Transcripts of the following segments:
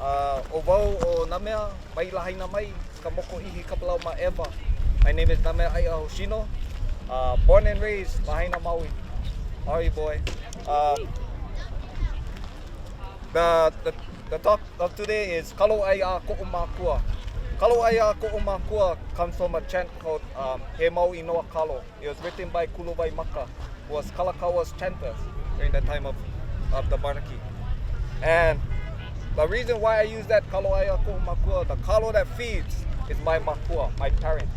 O wau o Nameaaea, mai lahaina mai, ka moko ihi kapalau ma Eva. My name is Nameaaea Hoshino, born and raised lahaina Maui. How are you, boy? The talk of today is kalo makua. Kalo makua comes from a chant called He Maui Noa Kalo. It was written by Kuluwai Maka, who was Kalakawa's chanters during the time of the monarchy. And the reason why I use that kalo makua, the kalo that feeds, is my makua, my parent.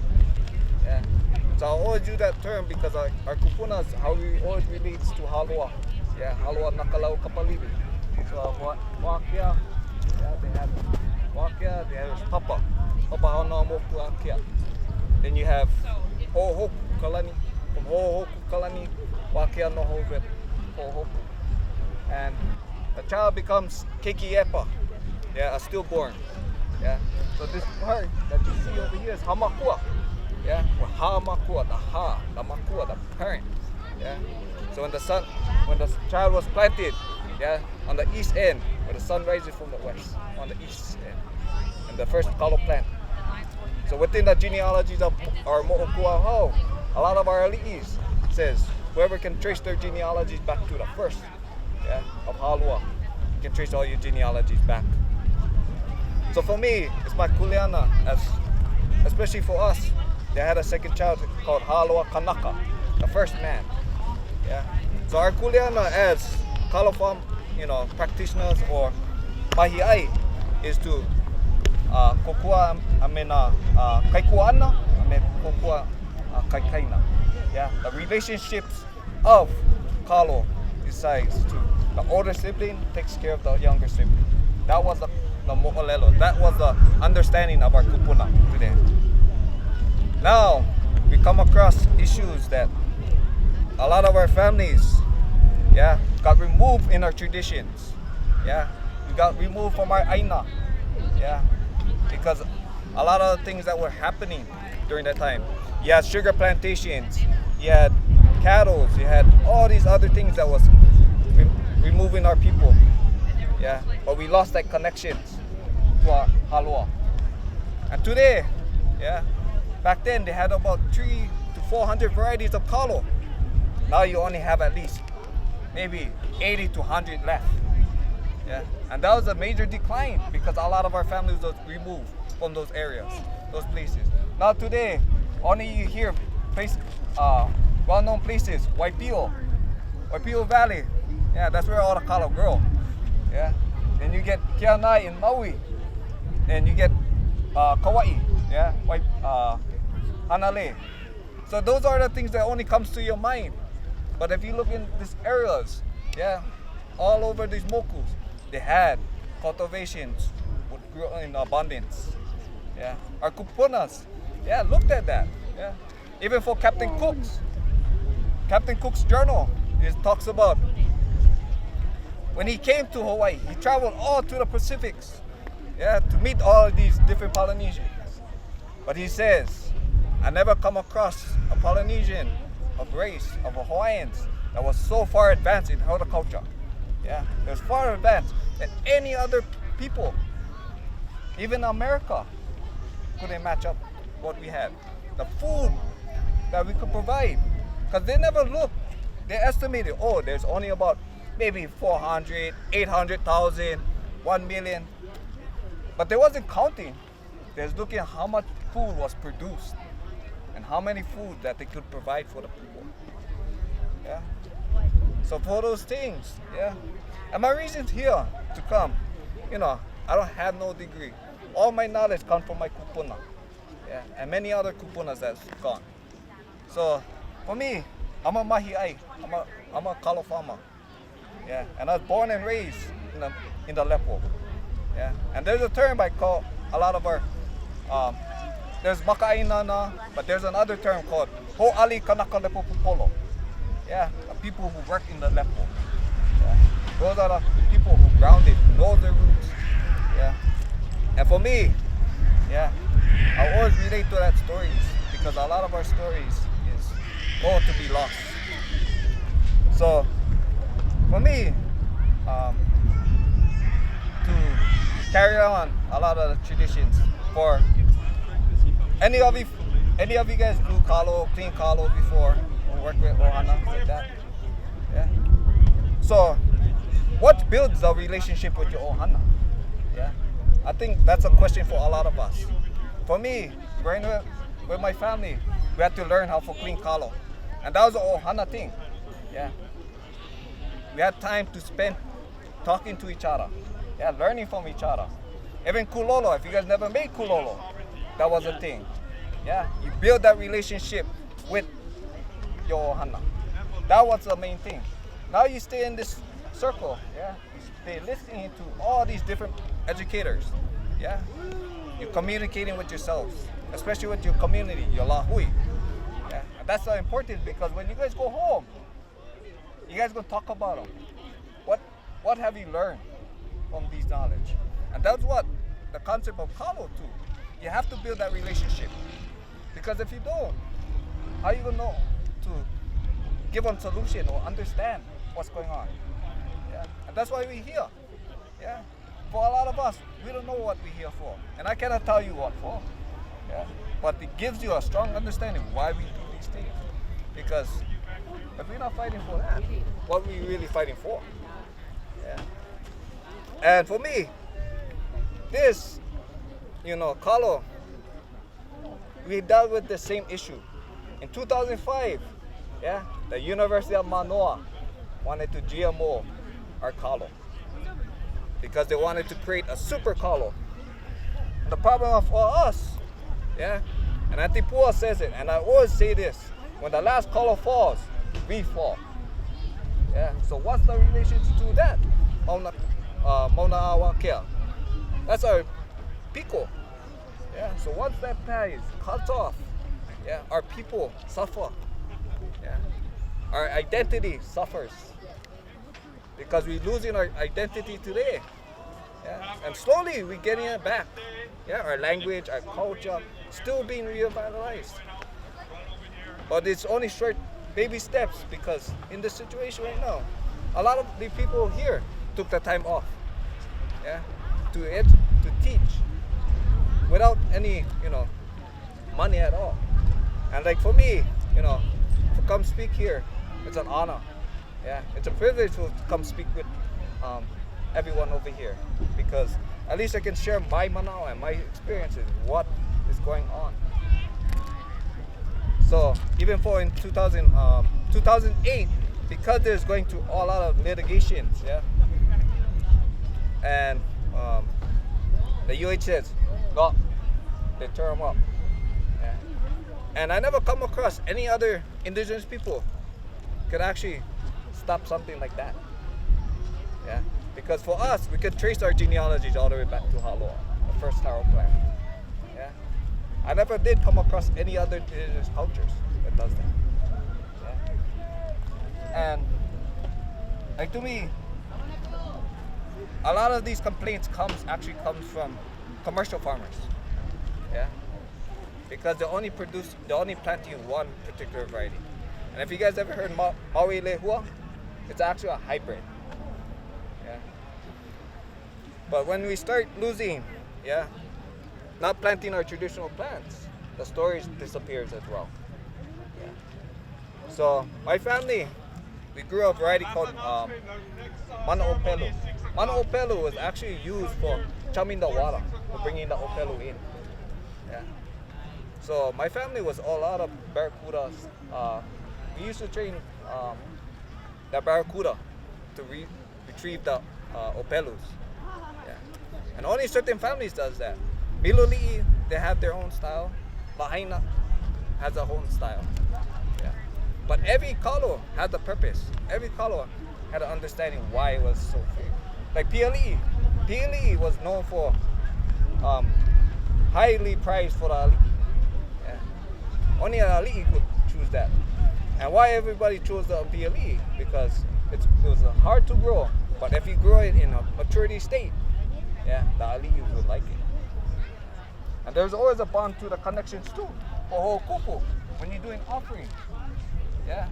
Yeah. So I always use that term because our kupunas, how we always relates to halua. Yeah, halua nakalau kapaliwi. So wakia, yeah, they have wakia, they have papa hana moku akia. Then you have hohoku kalani, from hohoku kalani, wakia no hovet hohoku. And the child becomes keiki epa, yeah, a stillborn. Yeah. So this part that you see over here is hamakua. Yeah, or makua, the makua, the parent. Yeah. So when the child was planted, yeah, on the east end, where the sun rises from the west, on the east end, and the first kalo plant. So within the genealogies of our mo'okua, a lot of our ali'is says whoever can trace their genealogies back to the first, yeah, of halua, you can trace all your genealogies back. So for me, it's my kuleana, especially for us. They had a second child called Halua Kanaka, the first man. Yeah. So our kuleana as kalo farm, practitioners or mahi'ai is to kokua amena kaikuana ame kokua kaikaina. Yeah. The relationships of kalo decides to the older sibling takes care of the younger sibling. That was the mo'olelo. That was the understanding of our kupuna today. Now, we come across issues that a lot of our families, yeah, got removed in our traditions. Yeah, we got removed from our aina, yeah, because a lot of the things that were happening during that time. You had sugar plantations, you had cattle, you had all these other things that was removing our people. Yeah, but we lost that connection to our halua. And today, yeah, back then they had about 300 to 400 varieties of kalo. Now you only have at least maybe 80 to 100 left. Yeah, and that was a major decline because a lot of our families was removed from those areas, those places. Now today, only you hear well-known places, Waipio Valley. Yeah, that's where all the kalo grow. Yeah, then you get Kianai in Maui, and you get Kauai, yeah, Hanalei. So those are the things that only comes to your mind. But if you look in these areas, yeah, all over these mokus, they had cultivations would grow in abundance. Yeah, our kupunas, yeah, looked at that. Yeah, even for Captain Cook's journal, it talks about when he came to Hawaii, he traveled all to the Pacifics, yeah, to meet all of these different Polynesians. But he says, I never come across a Polynesian of race, of Hawaiians, that was so far advanced in horticulture. Yeah, it was far advanced than any other people. Even America couldn't match up what we had. The food that we could provide. Because they never looked. They estimated, there's only about maybe 400, 800,000, 1 million. But they wasn't counting. They was looking at how much food was produced and how many food that they could provide for the people. Yeah. So for those things, yeah. And my reasons here to come, I don't have no degree. All my knowledge comes from my kupuna. Yeah. And many other kupunas that's gone. So for me, I'm a mahi'ai. I'm a kalo farmer. Yeah, and I was born and raised in the lepo. Yeah, and there's a term I call a lot of our. There's maka'inana, but there's another term called ho'ali kanaka lepo pupolo. Yeah, the people who work in the lepo. Yeah, those are the people who grounded, know their roots. Yeah, and for me, yeah, I always relate to that stories because a lot of our stories is going to be lost. So for me, to carry on a lot of the traditions. For any of you guys do kalo, clean kalo before, or work with ohana like that? Yeah. So, what builds the relationship with your ohana? Yeah. I think that's a question for a lot of us. For me, growing up with my family, we had to learn how to clean kalo, and that was the ohana thing. Yeah. We had time to spend talking to each other. Yeah, learning from each other. Even kulolo, if you guys never made kulolo, that was a thing. Yeah, you build that relationship with your ohana. That was the main thing. Now you stay in this circle, yeah. You stay listening to all these different educators, yeah. You're communicating with yourselves, especially with your community, your lahui. Yeah, and that's so important because when you guys go home, you guys gonna talk about them. What have you learned from these knowledge? And that's what the concept of kalo too. You have to build that relationship. Because if you don't, how are you gonna know to give them solution or understand what's going on? Yeah. And that's why we're here. Yeah. For a lot of us, we don't know what we're here for. And I cannot tell you what for. Yeah. But it gives you a strong understanding why we do these things. Because if we're not fighting for that, what are we really fighting for? Yeah. And for me, this, kalo, we dealt with the same issue. In 2005, yeah, the University of Manoa wanted to GMO our kalo because they wanted to create a super kalo. And the problem for us, yeah, and Auntie Pua says it, and I always say this, when the last kalo falls, we fall. Yeah, so what's the relationship to that? Nameaaea. That's our piko. Yeah, so once that tie is cut off, yeah, our people suffer. Yeah, our identity suffers because we're losing our identity today. Yeah, and slowly we're getting it back. Yeah, our language, our culture, still being revitalized. But it's only short baby steps because in this situation right now, a lot of the people here took the time off. Yeah, to teach without any, money at all. And like for me, to come speak here, it's an honor. Yeah, it's a privilege to come speak with everyone over here because at least I can share my manao and my experiences, what is going on. So even for in 2008, because there's going to a lot of litigations, yeah, and the UH says, no, they turn them up. Yeah. And I never come across any other indigenous people could actually stop something like that. Yeah, because for us, we could trace our genealogies all the way back to Haloa, the first taro plant. Yeah, I never did come across any other indigenous cultures that does that. Yeah. And like to me, a lot of these complaints comes from commercial farmers. Yeah, because they're only planting one particular variety. And if you guys ever heard Nameaaea, it's actually a hybrid. Yeah. But when we start losing, yeah, not planting our traditional plants, the storage disappears as well. Yeah. So my family, we grew a variety called Manaopelu. Manaopelu was actually used for chumming the water, for bringing the opelu in. Yeah. So my family was all out of barracudas. We used to train the barracuda to retrieve the opelus. Yeah. And only certain families does that. Miloli'i, they have their own style. Lahaina has their own style. Yeah. But every kalo had a purpose. Every kalo had an understanding why it was so free. Like PLE. PLE was known for highly prized for the ali'i. Yeah. Only an ali'i could choose that. And why everybody chose the PLE? Because it was hard to grow, but if you grow it in a maturity state, yeah, the ali'i would like it. And there's always a bond to the connections too. For ho'okupu, when you're doing offering, yeah,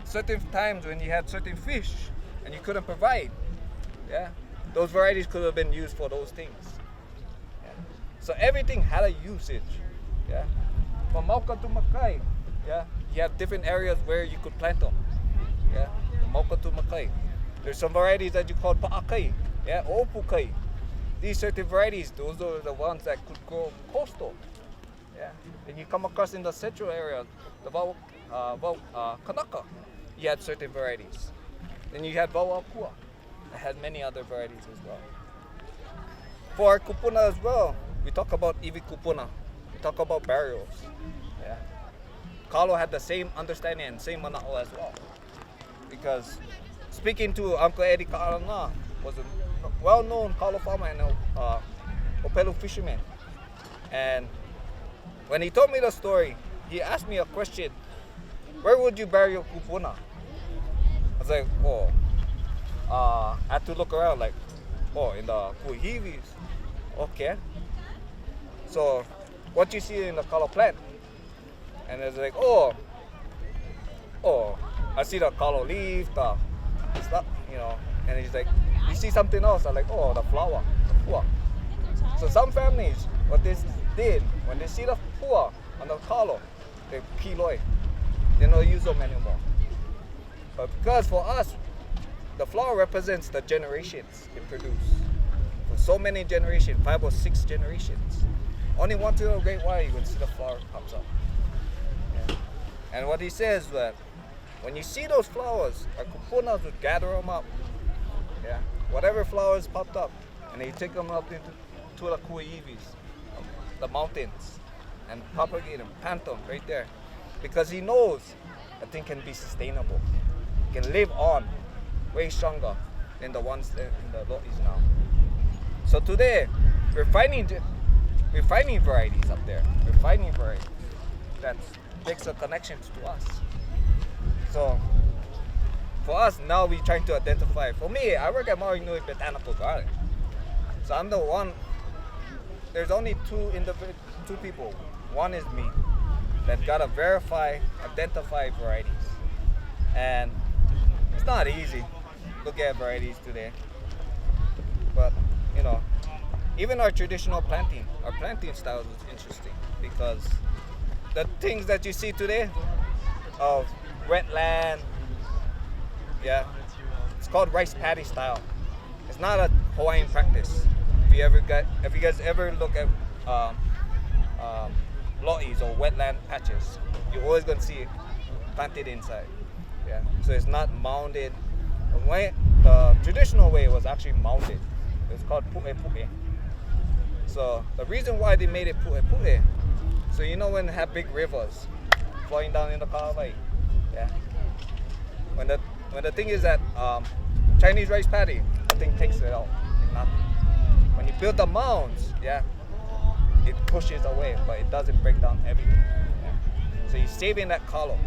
certain times when you had certain fish and you couldn't provide, yeah, those varieties could have been used for those things. So everything had a usage. Yeah. From Mauka to Makai, yeah, you have different areas where you could plant them. Yeah. From Mauka to Makai. There's some varieties that you call Pa'akai, yeah, or Pukai. These certain varieties, those are the ones that could grow coastal. Yeah. Then you come across in the central area, the Kanaka, you had certain varieties. Then you had Vauapua, that had many other varieties as well. For our kupuna as well, we talk about iwi kupuna. We talk about burials. Yeah. Kalo had the same understanding and same mana'o as well. Because speaking to Uncle Eddie Ka'alana, was a well-known kalo farmer and Opelu fisherman. And when he told me the story, he asked me a question, where would you bury your kupuna? I was like, I had to look around like, in the kuhivis. Okay. So, what you see in the kalo plant? And it's like, I see the kalo leaf, the stuff, and he's like, you see something else? I'm like, the flower, the pua. So some families, what they did, when they see the pua on the kalo, they kiloi. They don't use them anymore. But because for us, the flower represents the generations it produced. For so many generations, 5 or 6 generations. Only once in a great while you will see the flower comes up. Yeah. And what he says that when you see those flowers, our kupunas would gather them up. Yeah. Whatever flowers popped up, and they take them up into the kuivis, the mountains, and propagate them, plant them right there. Because he knows that thing can be sustainable. It can live on way stronger than the ones in the lotis now. So today, we're finding varieties up there. We're finding varieties that makes a connection to us. So for us now, we're trying to identify. For me, I work at Maui Nui Botanical Garden. So I'm the one. There's only two people. One is me that gotta identify varieties, and it's not easy. Look at varieties today, but even our traditional planting, our planting style is interesting because the things that you see today of wetland, yeah, it's called rice paddy style. It's not a Hawaiian practice. If you guys ever look at lo'is or wetland patches, you're always gonna see it planted inside. Yeah, so it's not mounded. The traditional way was actually mounded. It's called pu'e. So the reason why they made it pu'e, so when they have big rivers flowing down in the Kala Lake, yeah. When the thing is that Chinese rice paddy, the thing takes it out, nothing. When you build the mounds, yeah, it pushes away, but it doesn't break down everything. Yeah. So you're saving that kalo.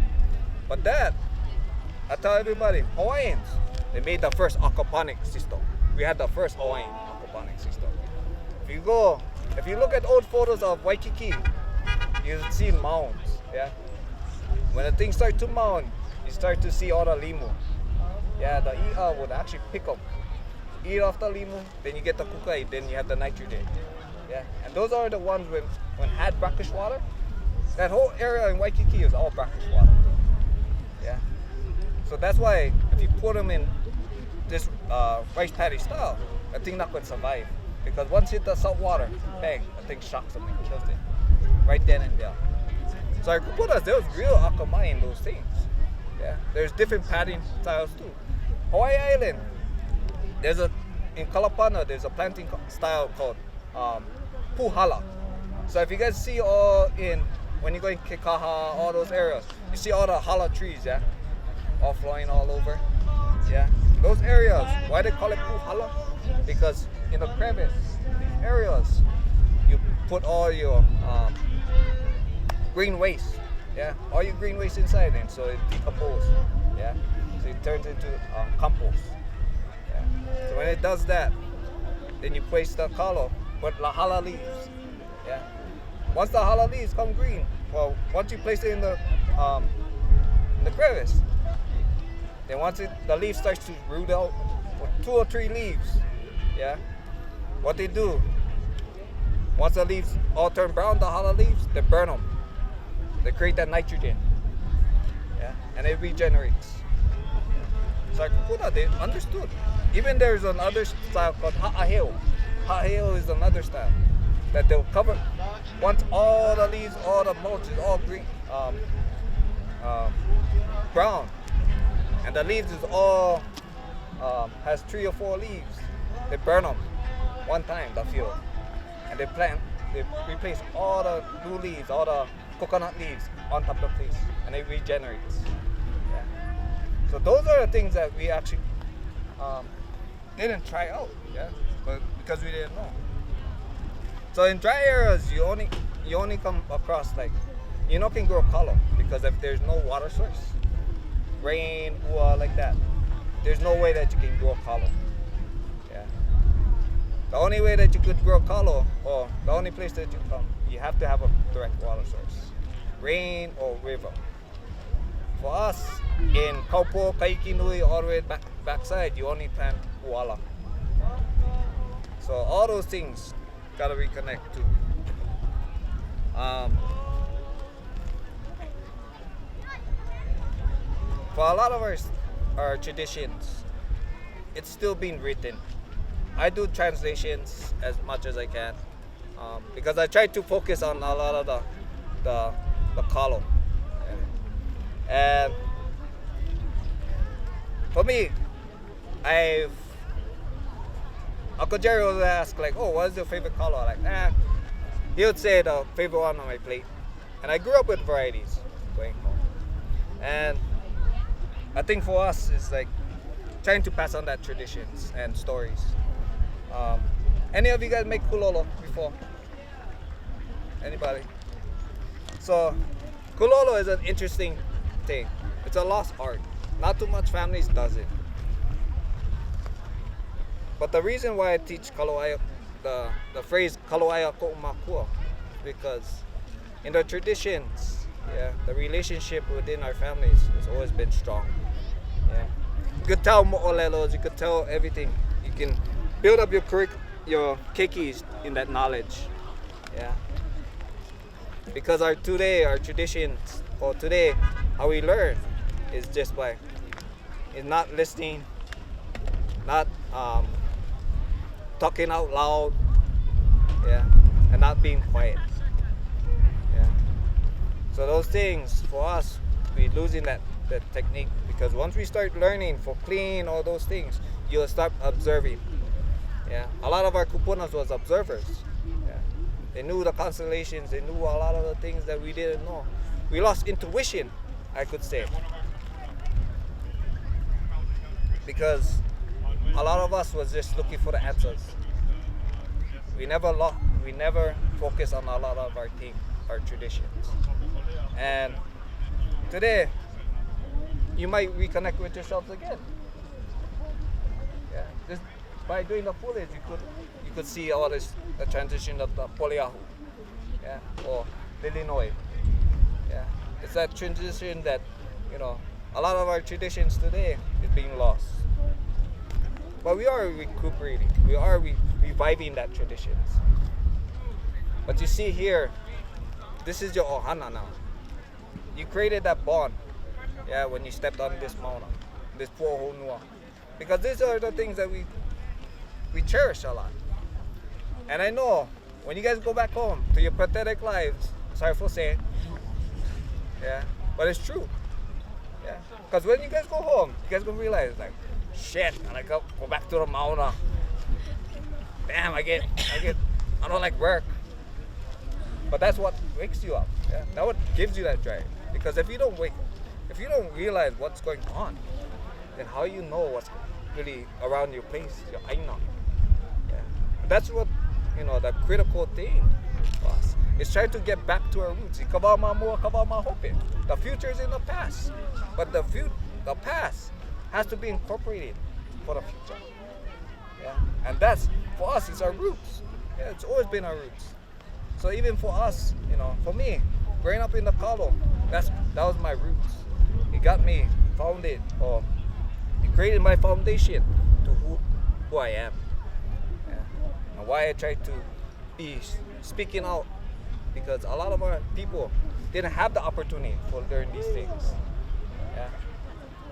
But that, I tell everybody, Hawaiians, they made the first aquaponic system. We had the first Hawaiian aquaponic system. If you look at old photos of Waikiki, you see mounds. Yeah. When the thing starts to mound, you start to see all the limu. Yeah, the i'a would actually pick them, eat off the limu, then you get the kukai, then you have the nitrogen. Yeah, and those are the ones when had brackish water. That whole area in Waikiki is all brackish water. Yeah, so that's why if you put them in this rice paddy style, the thing not going to survive because once it hit the salt water, bang, the thing shocks them and kills it right then and there. So our kupunas, there was real akamai in those things. Yeah, there's different padding styles too. Hawaii Island, in Kalapana, there's a planting style called puhala. So if you guys see when you go in Kekaha, all those areas, you see all the hala trees, yeah, all flowing all over, yeah. Those areas, why they call it puhala? Because in the crevice, these areas, you put all your green waste, yeah, all your green waste inside, and so it decomposes, yeah. So it turns into compost. Yeah. So when it does that, then you place the kalo with the hala leaves. Yeah. Once the hala leaves come green, well, once you place it in the crevice, then once the leaf starts to root out with 2 or 3 leaves, yeah, what they do, Once the leaves all turn brown, the hollow leaves, they burn them. They create that nitrogen. Yeah, and it regenerates. So kupuna, they understood. Even there's another style called ha'aheo. Ha'aheo is another style that they'll cover. Once all the leaves, all the mulch is all green, brown, and the leaves is all has 3 or 4 leaves. They burn them one time, the field, and they replace all the new leaves, all the coconut leaves on top of the place, and it regenerates. Yeah. So those are the things that we actually didn't try out, yeah, but because we didn't know. So in dry areas, you only come across can grow kalo because if there's no water source, rain, like that, there's no way that you can grow kalo. Yeah. The only way that you could grow kalo, or the only place that you have to have a direct water source, rain or river. For us, in Kaupo, Kaikinui, all the way backside, you only plant uala. So all those things gotta reconnect too. For a lot of our traditions, it's still being written. I do translations as much as I can because I try to focus on a lot of the kalo. Yeah. And for me, Uncle Jerry would ask what is your favorite kalo? He would say the favorite one on my plate. And I grew up with varieties going home. And I think for us it's trying to pass on that traditions and stories. Any of you guys make kulolo before? Anybody? So kulolo is an interesting thing. It's a lost art. Not too much families does it. But the reason why I teach the phrase kaloaea ko makua, because in the traditions, yeah, the relationship within our families has always been strong. Yeah, you could tell mo'olelos, you could tell everything. You can build up your keikis in that knowledge. Yeah, because our traditions, or today, how we learn is just by not listening, not talking out loud, yeah, and not being quiet. Yeah. So those things for us, we're losing that technique, because once we start learning for clean, all those things, you'll start observing. Yeah. A lot of our kupunas was observers. Yeah. They knew the constellations, they knew a lot of the things that we didn't know. We lost intuition, I could say. Because a lot of us was just looking for the answers. We never focus on a lot of our traditions. And today, you might reconnect with yourselves again. Yeah, just by doing the foliage, you could see all this the transition of the poliahu, yeah, or lilinoi. Yeah, it's that transition that a lot of our traditions today is being lost. But we are recuperating. We are reviving that traditions. But you see here, this is your ohana now. You created that bond, yeah, when you stepped on this mauna, this puʻuhuluhulu. Because these are the things that we cherish a lot. And I know when you guys go back home to your pathetic lives, sorry for saying, yeah, but it's true. Yeah, because when you guys go home, you guys gonna realize shit, and I go back to the mauna. Damn, I don't like work. But that's what wakes you up. Yeah, that what gives you that drive. Because if you don't realize what's going on, then how you know what's really around your place, your aina. Yeah, that's what the critical thing was. It's trying to get back to our roots. The future is in the past, but the past has to be incorporated for the future. Yeah, and that's for us. It's our roots. Yeah, it's always been our roots. So even for us, for me, growing up in the kalo, that was my roots. It got me founded, or it created my foundation to who I am. Yeah. And why I try to be speaking out, because a lot of our people didn't have the opportunity to learn these things. Yeah,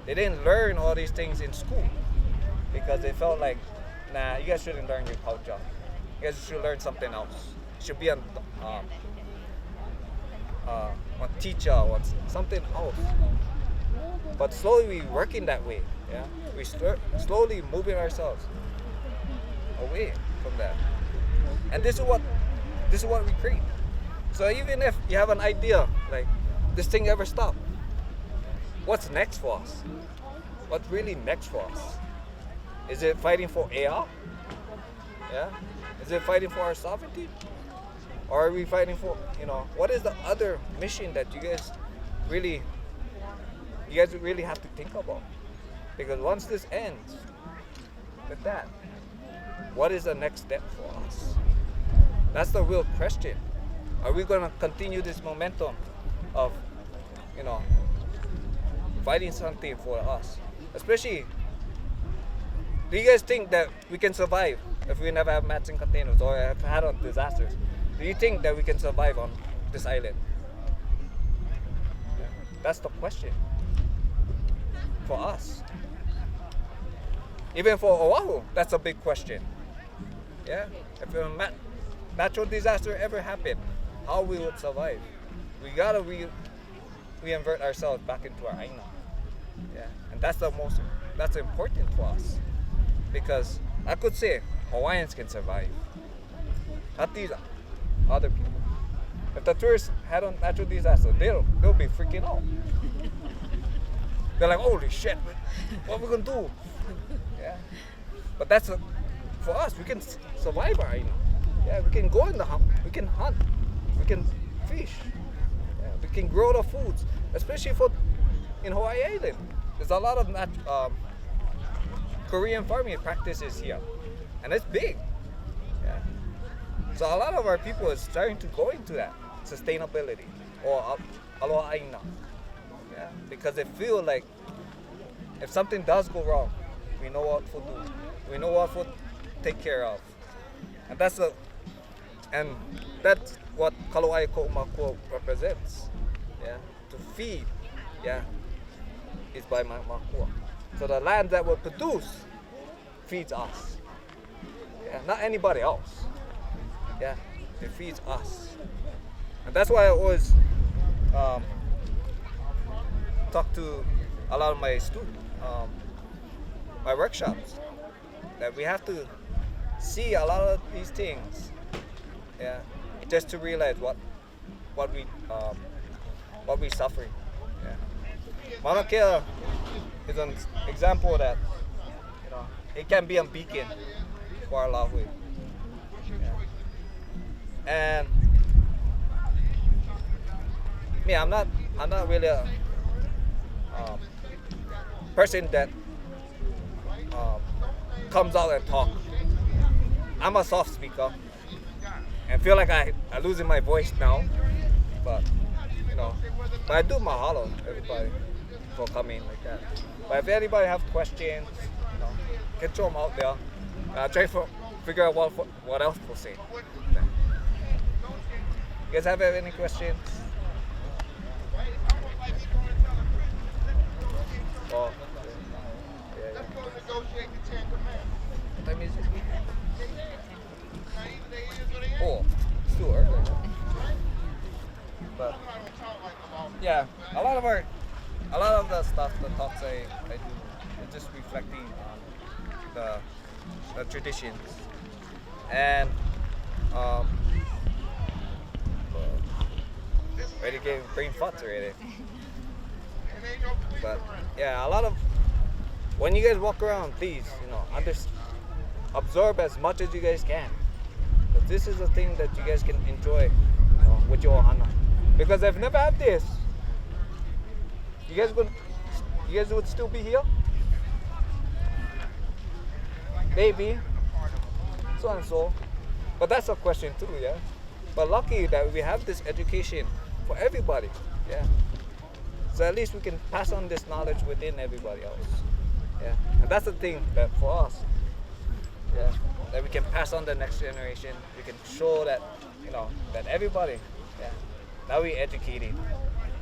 they didn't learn all these things in school because they felt like, nah, you guys shouldn't learn your culture. You guys should learn something else. You should be on teacher or something else. But slowly we working that way. Yeah, we slowly moving ourselves away from that. And this is what we create. So even if you have an idea like this thing ever stop, what's next for us? What's really next for us? Is it fighting for AI? Yeah? Is it fighting for our sovereignty? Or are we fighting for, what is the other mission that you guys really have to think about? Because once this ends with that, what is the next step for us? That's the real question. Are we going to continue this momentum of, fighting something for us? Especially, do you guys think that we can survive if we never have matching containers or have had on disasters? Do you think that we can survive on this island? Yeah. That's the question for us. Even for Oahu, that's a big question. Yeah, if a natural disaster ever happened, how we would survive? We gotta reinvert ourselves back into our aina. Yeah, and that's important for us, because I could say Hawaiians can survive, not these other people. If the tourists had a natural disaster, they'll be freaking out. They're like, holy shit, what are we gonna do? Yeah, but for us, we can survive our aina. Yeah, we can go in the hunt, we can hunt, we can fish, yeah, we can grow the foods, especially in Hawaii Island. There's a lot of Korean farming practices here, and it's big. Yeah. So a lot of our people is starting to go into that sustainability or aloha aina. Yeah, because they feel like if something does go wrong, we know what to do. We know what to take care of, and that's what Kalo'ai Ko'umakua represents. Yeah, to feed. Yeah, is by makua. So the land that will produce feeds us. Yeah, not anybody else. Yeah, it feeds us, and that's why I always talk to a lot of my students, my workshops, that we have to see a lot of these things, yeah, just to realize what we suffering. Yeah. Mauna Kea is an example that it can be a beacon for our lahui. Yeah. And me, I'm not really a person that comes out and talk. I'm a soft speaker and feel like I'm losing my voice now, but I do mahalo everybody for coming like that. But if anybody have questions, can throw them out there. Try to figure out what else to say. You guys have any questions? Oh, yeah. What time is it? Oh, it's too early. But yeah, a lot of the stuff, the talks I do, is just reflecting on the traditions, and already getting brain farts already. But yeah, a lot of when you guys walk around, please, absorb as much as you guys can. But this is a thing that you guys can enjoy with your ohana. Because if never had this, you guys would still be here? Maybe. So and so. But that's a question too, yeah? But lucky that we have this education for everybody, yeah? So at least we can pass on this knowledge within everybody else, yeah? And that's the thing that for us, Yeah, that we can pass on the next generation. We can show that, that everybody, yeah, now we educated.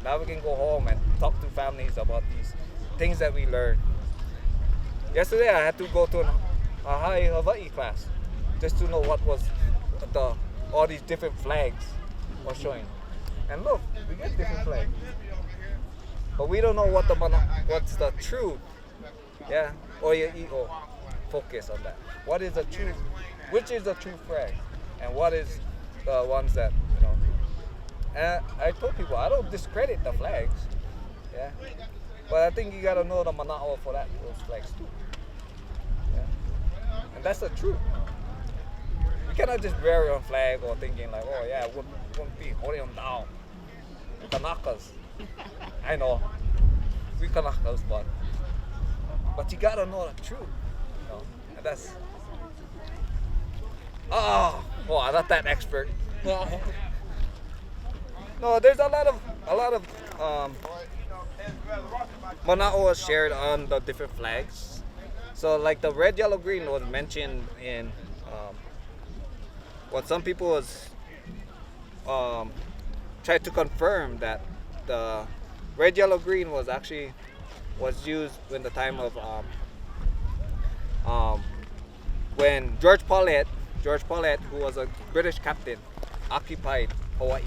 Now we can go home and talk to families about these things that we learned. Yesterday I had to go to a high Hawaii class just to know what was all these different flags were showing. And look, we get different flags, but we don't know what's the true, yeah, or focus on that. What is the true? Which is the true flag, and what is the ones that And I told people I don't discredit the flags, yeah, but I think you gotta know the mana'o for those flags too, yeah, and that's the truth. We cannot just bury on flag or thinking like, oh yeah, wouldn't be holding them down. Kanakas, I know, we Kanakas, but you gotta know the truth, and that's. Oh, I'm not that expert. No, there's a lot of mana'o shared on the different flags. So like the red, yellow, green was mentioned in what some people was tried to confirm that the red, yellow, green was used in the time of when George Paulet, who was a British captain, occupied Hawaii.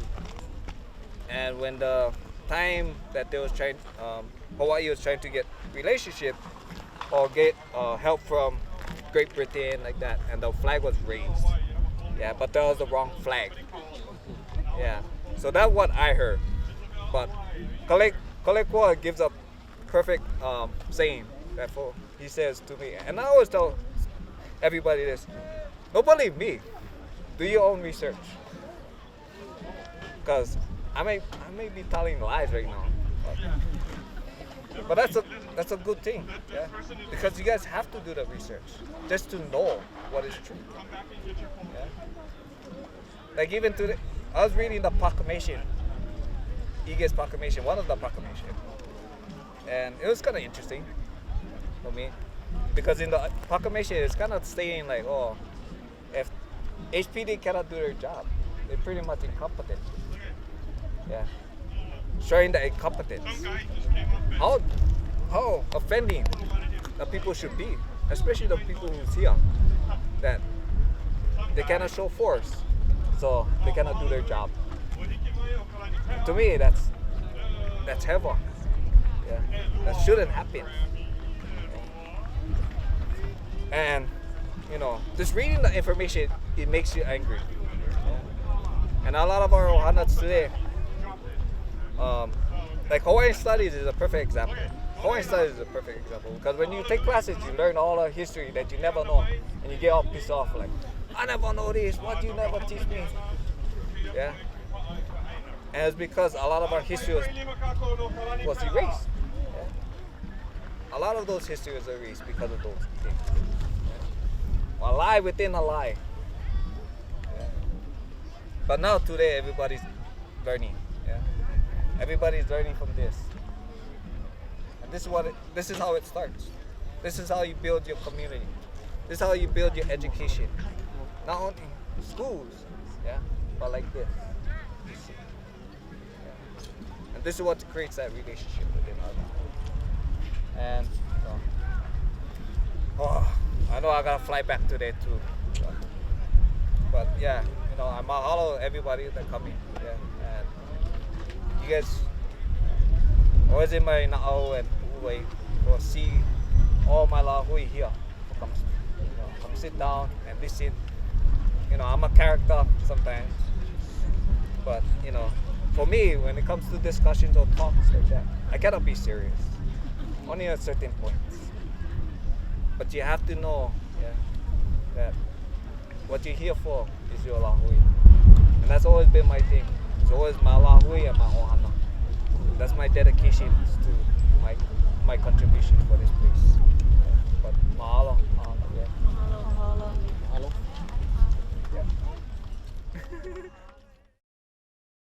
And when the time that they was Hawaii was trying to get relationship or get help from Great Britain like that, and the flag was raised. Yeah, but that was the wrong flag. Yeah, so that's what I heard. But Kalekua gives a perfect saying that he says to me, and I always tell everybody this: don't believe me. Do your own research, because I may be telling lies right now, but that's a good thing, yeah. Because you guys have to do the research just to know what is true. Yeah. Like even today, I was reading the proclamation, Ige's proclamation, one of the proclamation, and it was kind of interesting for me because in the proclamation it's kind of saying like, oh, if HPD cannot do their job, they're pretty much incompetent. Yeah, showing the incompetence. How offending the people should be, especially the people who's here, that they cannot show force, so they cannot do their job. To me, that's heaven. Yeah, that shouldn't happen. And just reading the information, it makes you angry. Yeah. And a lot of our ohanats today. Like Hawaiian studies is a perfect example. Hawaiian studies is a perfect example because when you take classes, you learn all the history that you never know, and you get all pissed off like, I never know this. What you never teach me? Yeah. And it's because a lot of our history was erased. Yeah. A lot of those history was erased because of those things. Yeah. A lie within a lie. Yeah. But now today, everybody's learning. Yeah. Everybody's learning from this. And this is how it starts. This is how you build your community. This is how you build your education. Not only schools, yeah, but like this. You see. Yeah. And this is what creates that relationship within others. And I know I gotta fly back today too. But yeah, I mahalo everybody that coming. Yeah. And you guys always in my na'au and uwai or see all my lahui here. Come sit down and listen. I'm a character sometimes, but for me, when it comes to discussions or talks like that, I cannot be serious. Only at certain points. But you have to know, that what you're here for is your lahui, and that's always been my thing. It's always my lahui and my ohana. That's my dedication to my contribution for this place. But mahalo, yeah. Mahalo. Yeah.